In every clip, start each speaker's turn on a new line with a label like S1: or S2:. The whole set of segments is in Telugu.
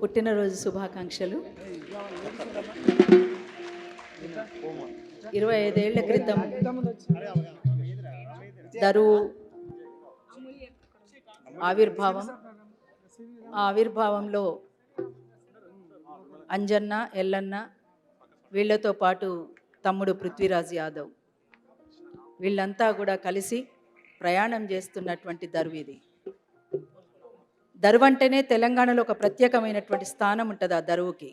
S1: పుట్టినరోజు శుభాకాంక్షలు. 25 ఏళ్ల క్రితం దరువు ఆవిర్భావం, ఆ ఆవిర్భావంలో అంజన్న, ఎల్లన్న, వీళ్ళతో పాటు తమ్ముడు పృథ్వీరాజ్ యాదవ్, వీళ్ళంతా కూడా కలిసి ప్రయాణం చేస్తున్నటువంటి దరువు ఇది. దరువు అంటేనే తెలంగాణలో ఒక ప్రత్యేకమైనటువంటి స్థానం ఉంటుంది ఆ దరువుకి.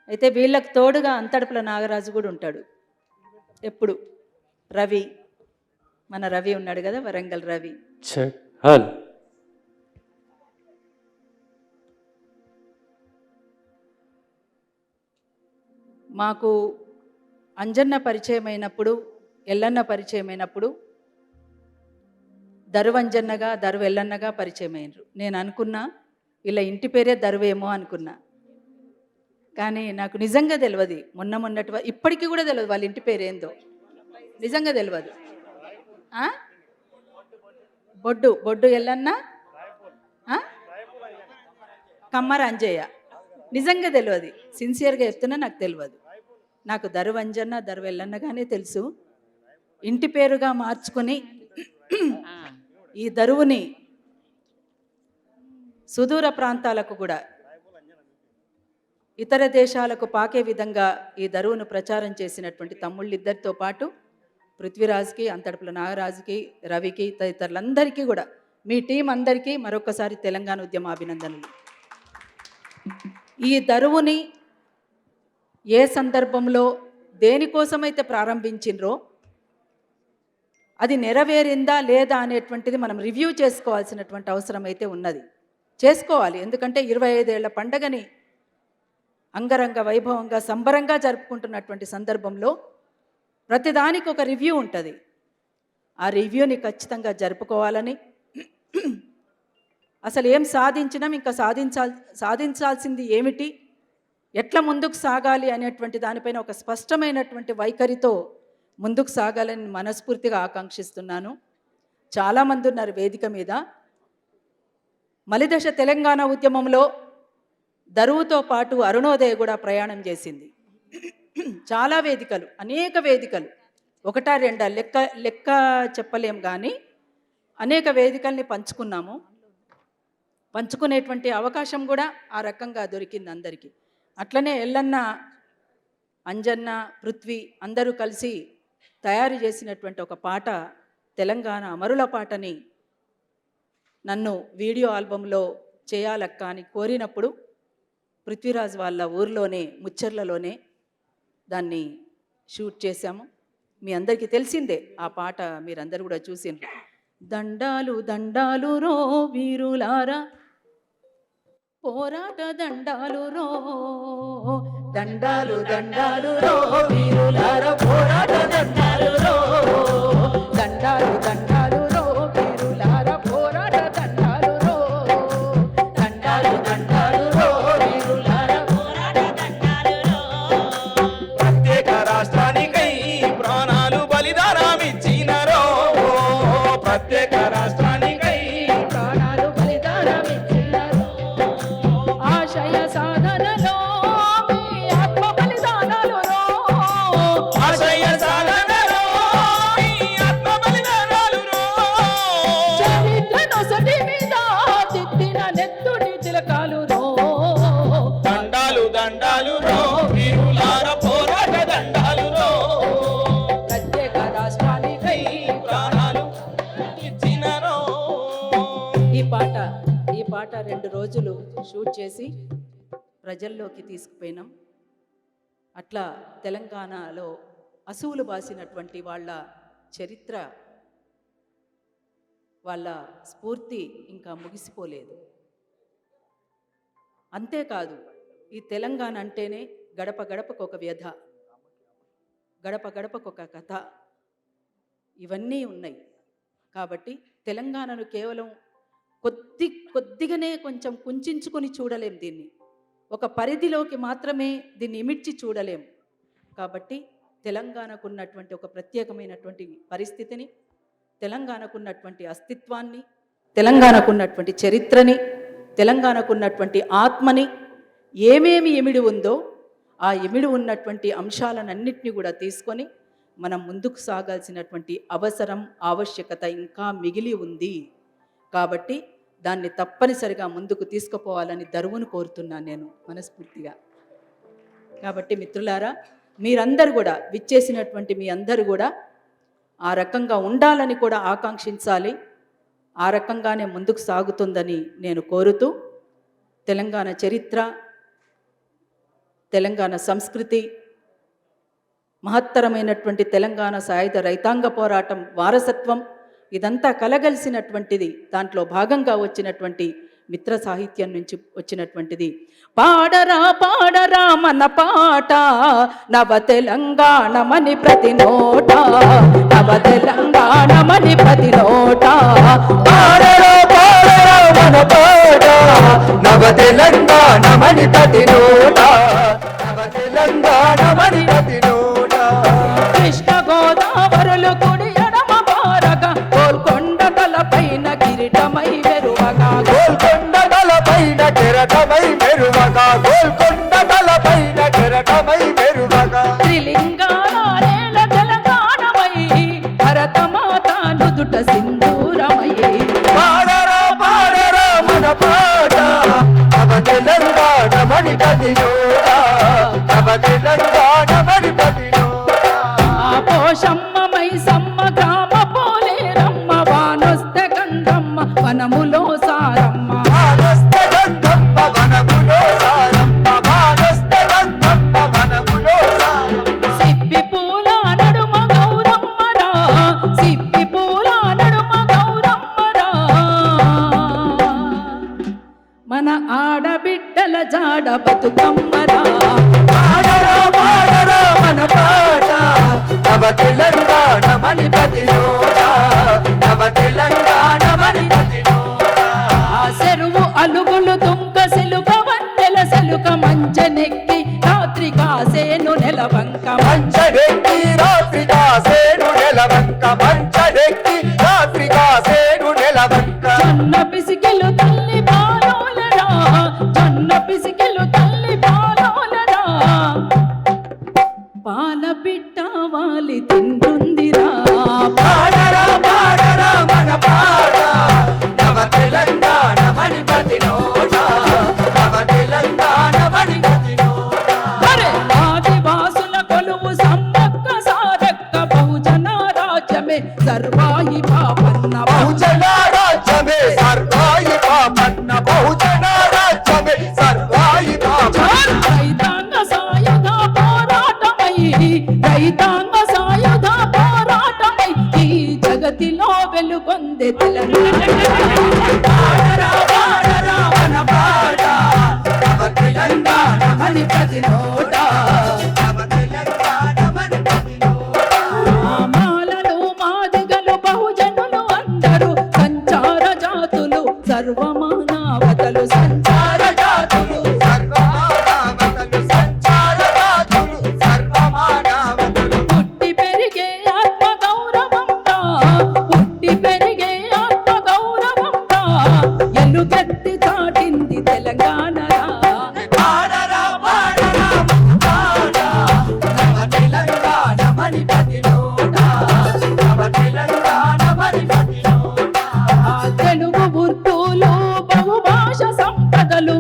S1: అయితే వీళ్ళకు తోడుగా అంతడుపుల నాగరాజు కూడా ఉంటాడు ఎప్పుడు. రవి, మన రవి ఉన్నాడు కదా, వరంగల్ రవి. మాకు అంజన్న పరిచయం అయినప్పుడు, ఎల్లన్న పరిచయం అయినప్పుడు దరువు అంజన్నగా, దరువు ఎల్లన్నగా పరిచయం అయినరు. నేను అనుకున్నా వీళ్ళ ఇంటి పేరే దరువేమో అనుకున్నా, కానీ నాకు నిజంగా తెలియదు. మొన్నటి ఇప్పటికీ కూడా తెలియదు వాళ్ళ ఇంటి పేరు ఏందో, నిజంగా తెలియదు. బొడ్డు ఎల్లన్న, కమ్మర అంజయ్య, నిజంగా తెలియదు. సిన్సియర్గా చెప్తున్నా, నాకు తెలియదు. నాకు దరువు అంజన్న, దరువు ఎల్లన్నగానే తెలుసు. ఇంటి పేరుగా మార్చుకొని ఈ దరువుని సుదూర ప్రాంతాలకు కూడా, ఇతర దేశాలకు పాకే విధంగా ఈ దరువును ప్రచారం చేసినటువంటి తమ్ముళ్ళిద్దరితో పాటు పృథ్వీరాజ్కి, అంతడుపుల నాగరాజుకి, రవికి, తదితరులందరికీ కూడా, మీ టీం అందరికీ మరొకసారి తెలంగాణ ఉద్యమ అభినందనలు. ఈ దరువుని ఏ సందర్భంలో దేనికోసమైతే ప్రారంభించినరో అది నెరవేరిందా లేదా అనేటువంటిది మనం రివ్యూ చేసుకోవాల్సినటువంటి అవసరం అయితే ఉన్నది, చేసుకోవాలి. ఎందుకంటే 25 ఏళ్ల పండగని అంగరంగ వైభవంగా సంబరంగా జరుపుకుంటున్నటువంటి సందర్భంలో ప్రతిదానికి ఒక రివ్యూ ఉంటుంది. ఆ రివ్యూని ఖచ్చితంగా జరుపుకోవాలని, అసలు ఏం సాధించినాం, ఇంకా సాధించాల్సింది ఏమిటి, ఎట్లా ముందుకు సాగాలి అనేటువంటి దానిపైన ఒక స్పష్టమైనటువంటి వైఖరితో ముందుకు సాగాలని మనస్ఫూర్తిగా ఆకాంక్షిస్తున్నాను. చాలామంది ఉన్నారు వేదిక మీద. మలిదశ తెలంగాణ ఉద్యమంలో దరువుతో పాటు అరుణోదయ కూడా ప్రయాణం చేసింది. చాలా వేదికలు, అనేక వేదికలు, ఒకటా రెండా లెక్క చెప్పలేం, కానీ అనేక వేదికల్ని పంచుకున్నాము. పంచుకునేటువంటి అవకాశం కూడా ఆ రకంగా దొరికింది అందరికీ. అట్లనే ఎల్లన్న, అంజన్న, పృథ్వీ అందరూ కలిసి తయారు చేసినటువంటి ఒక పాట, తెలంగాణ అమరుల పాటని నన్ను వీడియో ఆల్బంలో చేయాలక్క అని కోరినప్పుడు పృథ్వీరాజ్ వాళ్ళ ఊర్లోనే, ముచ్చర్లలోనే దాన్ని షూట్ చేశాము. మీ అందరికీ తెలిసిందే ఆ పాట, మీరందరూ కూడా చూసిండ్రు. దండాలు దండాలు రో వీరులారా, పోరాట దండాలు రో, దండాలు దండాలు రో వీరులారా, పోరాట దండాలు రో, దండాలు దండాలు రో వీరులారా, పోరాట దండాలు రో, దండాలు దండాలు రో వీరులారా, పోరాట దండాలు రో.
S2: ప్రత్యేక రాష్ట్రానికై ప్రాణాలు బలిదానమిచ్చినరో, ప్రత్యేక రాష్ట్రానికై
S1: ప్రాణాలు బలిదానమిచ్చినరో, ఆశయ సాధనలో మీ ఆత్మ బలిదానాలు రో,
S2: ఆశయ సాధనలో ఈ ఆత్మ బలిదానాలు రో.
S1: చరిత్ర నొసటి మీద తిట్టిన నెత్తుడి తిలకాలు రో,
S2: దండాలు దండాలు రో వీరులార, పోరాట దండాలు రో,
S1: ప్రత్యేక రాష్ట్రానికై
S2: ప్రాణాలు ఇచ్చినరో.
S1: ఈ పాట 2 రోజులు షూట్ చేసి ప్రజల్లోకి తీసుకుపోయినాం. అట్లా తెలంగాణలో అసువులు బాసినటువంటి వాళ్ళ చరిత్ర, వాళ్ళ స్ఫూర్తి ఇంకా ముగిసిపోలేదు. అంతేకాదు, ఈ తెలంగాణ అంటేనే గడప గడపకు ఒక వ్యధ, గడప గడపకు ఒక కథ, ఇవన్నీ ఉన్నాయి. కాబట్టి తెలంగాణను కేవలం కొద్దిగానే కొంచెం కుంచుకొని చూడలేం, దీన్ని ఒక పరిధిలోకి మాత్రమే దీన్ని ఇమిడ్చి చూడలేం. కాబట్టి తెలంగాణకు ఉన్నటువంటి ఒక ప్రత్యేకమైనటువంటి పరిస్థితిని, తెలంగాణకు ఉన్నటువంటి అస్తిత్వాన్ని, తెలంగాణకు ఉన్నటువంటి చరిత్రని తెలంగాణకు ఉన్నటువంటి ఆత్మని ఏమేమి ఇమిడి ఉందో ఆ ఇమిడి ఉన్నటువంటి అంశాలన్నింటినీ కూడా తీసుకొని మనం ముందుకు సాగాల్సినటువంటి అవసరం ఆవశ్యకత ఇంకా మిగిలి ఉంది. కాబట్టి దాన్ని తప్పనిసరిగా ముందుకు తీసుకుపోవాలని దరువును కోరుతున్నాను నేను మనస్ఫూర్తిగా. కాబట్టి మిత్రులారా, మీరందరూ కూడా విచ్చేసినటువంటి మీ అందరూ కూడా ఆ రకంగా ఉండాలని కూడా ఆకాంక్షించాలి. ఆ రకంగానే ముందుకు సాగుతుందని నేను కోరుతూ, తెలంగాణ చరిత్ర, తెలంగాణ సంస్కృతి, మహత్తరమైనటువంటి తెలంగాణ సాయుధ రైతాంగ పోరాటం వారసత్వం ఇదంతా కలగలిసినటువంటిది. దాంట్లో భాగంగా వచ్చినటువంటి మిత్ర సాహిత్యం నుంచి వచ్చినటువంటిది. పాడరా పాడరా మన పాట నవ తెలంగాణమని ప్రతి నోట, నవ తెలంగాణమని ప్రతి నోట.
S3: పాడరా పాడరా మన పాట నవ తెలంగాణమని ప్రతి నోట, నవ తెలంగాణమని ప్రతి నోట.
S1: కృష్ణ గోదావరులు కుడి ఎడమ బారగా గోల్కొండ తలపైన కిరీటమై మెరువగా,
S3: గోల్కొండ తలపైన కెరటమై మెరువగా, గోల్కొండ తలపైన కెరటమై మెరువగా.
S1: త్రిలింగాల నేల తెలంగాణమై భరతమాత నుదుట సింధూరమై.
S3: పాడరా పాడరా మన పాట నవ తెలంగాణమని ప్రతి నోట, నవ తెలంగాణమని ప్రతి నోట.
S1: పోషమ్మ మైసమ్మ గ్రామ పోలేరమ్మ వానొస్తే గంగమ్మ వనములో సారమ్మ.
S3: వానొస్తే గంగమ్మ వనములో సారమ్మ, వానొస్తే గంగమ్మ వనములో సారమ్మ.
S1: సిప్పి పూల నడుమ గౌరమ్మరా, సిప్పి పూల నడుమ గౌరమ్మరా. మన ఆడబిడ్డల జాడ బతుకమ్మరా.
S3: పాడరా పాడరా మన పాట నవ తెలంగాణమని ప్రతి నోట, నవ తెలంగాణమని ప్రతి నోట.
S1: ఆ చెరువు అలుగులు తుంక సిలుక వన్నెల సెలుక మంచెనెక్కి రాత్రి కాసేను నెలవంక.
S3: మంచడెక్కి రాత్రి కాసేను నెలవంక, మంచడెక్కి రాత్రి కాసేను నెలవంక.
S1: జొన్న పిసికెలు తల్లి పాలోలరా, జొన్న పిసికెలు తల్లి పాలోలరా. పాల పిట్ట వాలి తింటుందిరా.
S3: పాడరా పాడరా మన పాట నవ తెలంగాణమని ప్రతి నోట, నవ తెలంగాణమని ప్రతి నోట.
S1: అరే ఆదివాసుల కొలువు సమ్మక్క సారక్క బహుజన రాజ్యమే సర్వాయి పాపన్న.
S3: బహుజన రాజ్యమే సర్వాయి పాపన్న, బహుజన రాజ్యమే సర్వాయి పాపన్న.
S1: రైతాంగ సాయుధ పోరాటమై, రైతాంగ సాయుధ పోరాటమై ఈ జగతిలో వెలుగొందే తెలంగాణ.
S3: పాడరా పాడరా మన పాట నవ తెలంగాణమని ప్రతి నోట, నవ తెలంగాణమని ప్రతి నోట.
S1: మాలలు మాదిగలు బహుజనులు అందరూ సంచార జాతులు సర్వమానవతలు
S3: సంచార జాతులు సర్వమానవతలు, సంచార జాతులు సర్వమానవతలు.
S1: పుట్టి పెరిగే ఆత్మ గౌరవంగా, పుట్టి పెరిగే ఆత్మ గౌరవంగా ఎలుగెత్తి చాటింది తెలంగాణరా.
S3: పాడరా పాడరా పాడ నవ తెలంగాణమని ప్రతి నోట, నవ తెలంగాణమని ప్రతి నోట.
S1: ఆ తెలుగు ఉర్దూలు బహుభాష సంపదలు,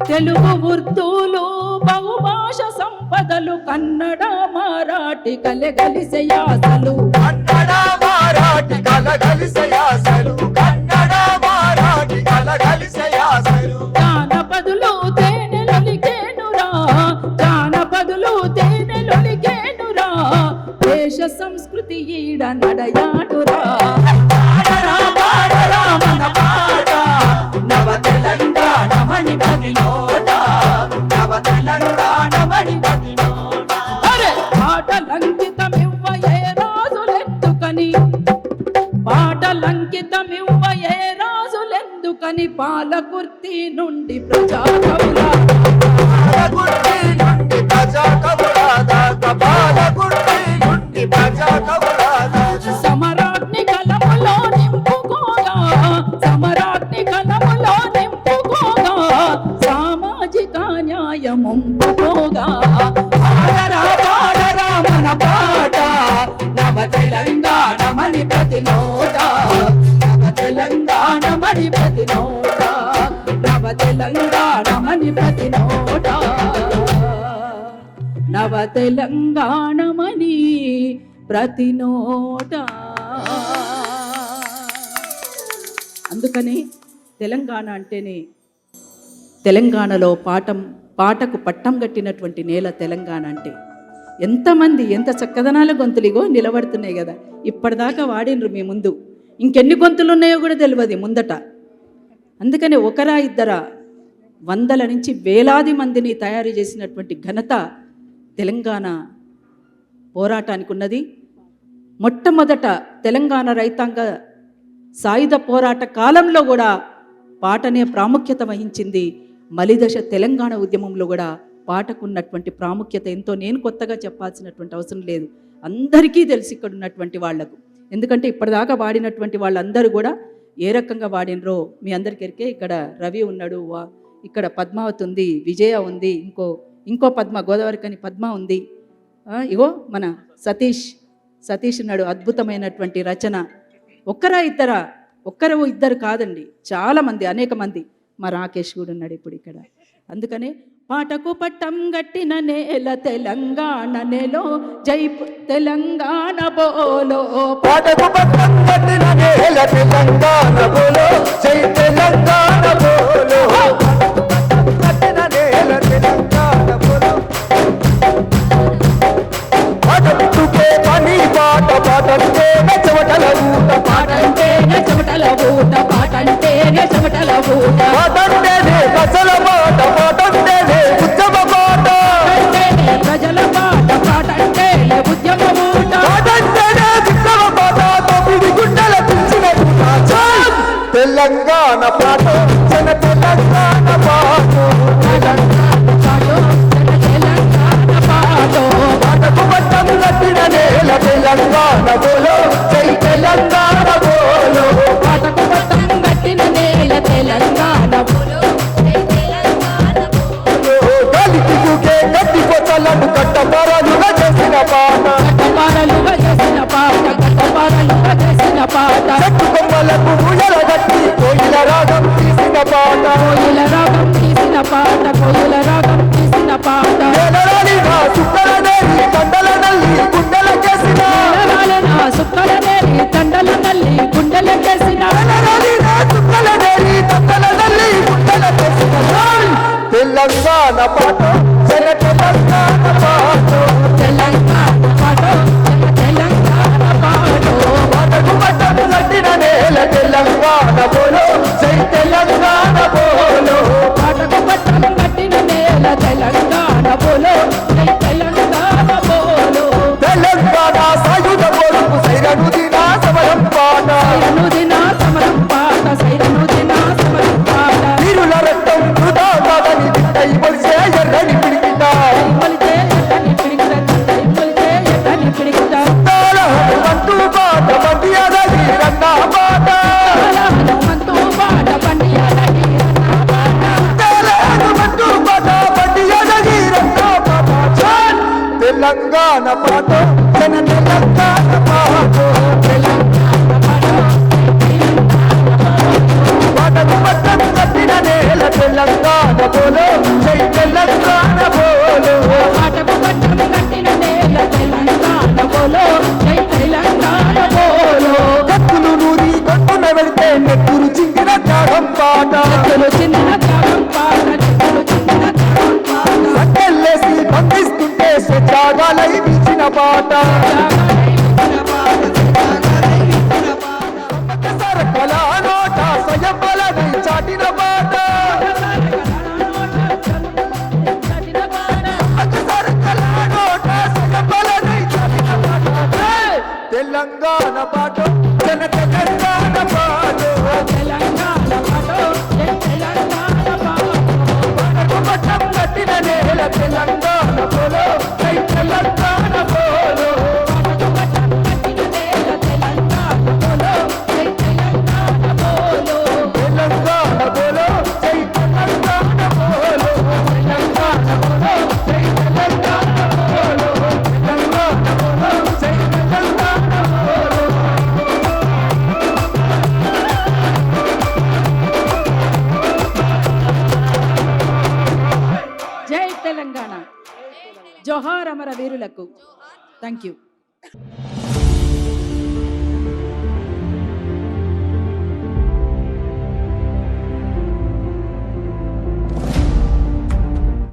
S1: తెలుగు ఉర్దూలు బహుభాష సంపదలు కన్నడ మరాఠీ కలగలిసే యాసలు.
S3: కన్నడ మరాఠీ కలగలిసే యాసలు, కన్నడ మరాఠీ కలగలిసే యాసలు.
S1: జానపదులు తేనెలొలికేనురా, జానపదులు తేనెలొలికేనురా. దేశ సంస్కృతి ఈడ నడయాడురా.
S3: పాడరా పాడరా మన పాట నవ తెలంగాణమని ప్రతి నోట, నవ తెలంగాణమని ప్రతి నోట.
S1: అరే పాటలంకితమివ్వయే రాజులెందుకని, పాటలంకితమివ్వయే రాజులెందుకని పాలకుర్తి నుండి ప్రజాకవుల.
S3: పాలకుర్తి నుండి ప్రజా కవుల దాకా, పాలకుర్తి నుండి ప్రజా కవుల దాకా.
S1: సమరాగ్ని కలములో నింపుకోగా, సమరాగ్ని కలములో నింపుకోగా ప్రాయముంపుకోగా
S3: పాడరా పాడరా మన పాట నవ తెలంగాణమని ప్రతి నోట నవ తెలంగాణమని ప్రతి నోట నవ తెలంగాణమని ప్రతి నోట
S1: నవ తెలంగాణమని ప్రతి నోట. అందుకని తెలంగాణ అంటేనే తెలంగాణలో పాటకు పట్టం కట్టినటువంటి నేల తెలంగాణ అంటే. ఎంతమంది ఎంత చక్కదనాల గొంతులిగో నిలబడుతున్నాయి కదా, ఇప్పటిదాకా వాడినరు మీ ముందు. ఇంకెన్ని గొంతులు ఉన్నాయో కూడా తెలియదు ముందట. అందుకని ఒకరా ఇద్దరా వందల నుంచి వేలాది మందిని తయారు చేసినటువంటి ఘనత తెలంగాణ పోరాటానికి ఉన్నది. మొట్టమొదట తెలంగాణ రైతాంగ సాయుధ పోరాట కాలంలో కూడా పాటనే ప్రాముఖ్యత వహించింది. మలిదశ తెలంగాణ ఉద్యమంలో కూడా పాటకున్నటువంటి ప్రాముఖ్యత ఎంతో నేను కొత్తగా చెప్పాల్సినటువంటి అవసరం లేదు, అందరికీ తెలిసి ఇక్కడ ఉన్నటువంటి వాళ్లకు. ఎందుకంటే ఇప్పటిదాకా వాడినటువంటి వాళ్ళందరూ కూడా ఏ రకంగా వాడినరో మీ అందరికరికే. ఇక్కడ రవి ఉన్నాడు, ఇక్కడ పద్మావతి ఉంది, విజయ ఉంది, ఇంకో పద్మ గోదావరికని పద్మ ఉంది, ఇగో మన సతీష్ ఉన్నాడు. అద్భుతమైనటువంటి రచన. ఒక్కరా ఇద్దరా? ఇద్దరు కాదండి, చాలామంది, అనేక మంది. మా రాకేష్ కూడా ఉన్నాడు ఇప్పుడు ఇక్కడ. అందుకనే పాటకు పట్టం గట్టిన నేల తెలంగాణ నేలో జై తెలంగాణ బోలో.
S3: పాటకు పట్టం గట్టిన నేల తెలంగాణ బోలో జై తెలంగాణ బోలో. గట్టిన నేల తెలంగాణ బోలో. పాటకే పని పాట పాటంటే చెమటల ఊట
S1: పాటంటే చెమటల ఊట పాటంటేనే చెమటల ఊట
S3: పాటంటేనే ప్రజల మాట పాటంటేనే ఉద్యమ పాట
S1: ప్రజల పాట పాటంటేనే ఉద్యమ ఊట
S3: పాటంటేనే విప్లవ పాట తొమ్మిది గుండెల పిలిచిన తెలంగాణ పాట జన తెలంగాణ పాట పాటకు పట్టం కట్టిన నేల తెలంగాణ బోలో జై తెలంగాణ బోలో.
S1: పాటకు పట్టం కట్టిన నేల తెలంగాణ బోలో జై తెలంగాణ బోలో.
S3: గాలికి గట్టిపోతలను కట్టపారాలుగా చేసిన పాట
S1: కట్టపారలుగా చేసిన పాట కట్టపారలుగా చేసిన పాట
S3: చెట్టు కొమ్మలకు ఊయల గట్టి కోయిల రాగం తీసిన పాట
S1: కోయిల రాగం తీసిన పాట కోయిల రాగం తీసిన పాట
S3: నేలరాలి నా సుక్కల నేరి దండల నల్లి గుండెల చేసిన
S1: నా సుక్కల నేరి దండల నల్లి గుండెల చేసిన
S3: నేలరాలి నా సుక్కల నేరి దండల నల్లి గుండెల చేసిన తెలంగాణ పాట జన తెలంగాణ పాట
S1: తెలంగాణ పాట తెలంగాణ పాట
S3: పాటకు పట్టం కట్టిన నేల తెలంగాణ బోలో జై తెలంగాణ బోలో.
S1: పాటకు పట్టం కట్టిన నేల తెలంగాణ బోలో జై తెలంగాణ బోలో.
S3: తెలంగాణ సాయుధ పోరుకు సైరను దిన సమరం పాట
S1: సైరను దిన సమరం పాట సైరను దిన సమరం పాట
S3: వీరుల రక్తం వృధా కాదని విట్టై పొలిసే ఎర్రని పిడికిట
S1: మొలిచే ఎట్టని పిడికిట మొలిచే ఎట్టని పిడికిట
S3: తాళ హనుమంతు పాట బండియాదగి రన్న పాట
S1: హనుమంతు పాట బండియాదగి రన్న పాట
S3: తాళ హనుమంతు పాట బండియాదగి రన్న పాట తెలంగాణ పాట జన తెలంగాణ పాట
S1: తెలంగాణ పాట
S3: పాటకు పట్టం కట్టిన నేల తెలంగాణ బోలో జై తెలంగాణ బోలో.
S1: పాటకు పట్టం కట్టిన నేల తెలంగాణ బోలో జై తెలంగాణ బోలో.
S3: కత్తులు నూరి కట్టున వెళ్తే నెత్తురు చిందిన త్యాగం పాట
S1: చెట్టులు చిన్న త్యాగం పాట చెట్టులు చిన్న త్యాగం పాట
S3: సట్టెల్లేసి బంధిస్తుంటే స్వచ్ఛాగాలై పిలిచిన పాట సరకల నోట స్వయం బలని చాటిన పాట సరకల నోట స్వయం బలని చాటిన పాట తెలంగాణ పాట జన తెలంగాణ పాట
S1: తెలంగాణ పాట జై తెలంగాణ పాట
S3: పాటకు పట్టం కట్టిన నేల తెలంగాణ బోలో జై తెలంగాణ బోలో.
S1: పాటకు పట్టం కట్టిన నేల తెలంగాణ బోలో జై తెలంగాణ బోలో.
S3: తెలంగాణ బోలో జై తెలంగాణ బోలో.
S1: తెలంగాణ తెలంగాణ. జోహార్ అమర వీరులకు. Thank you.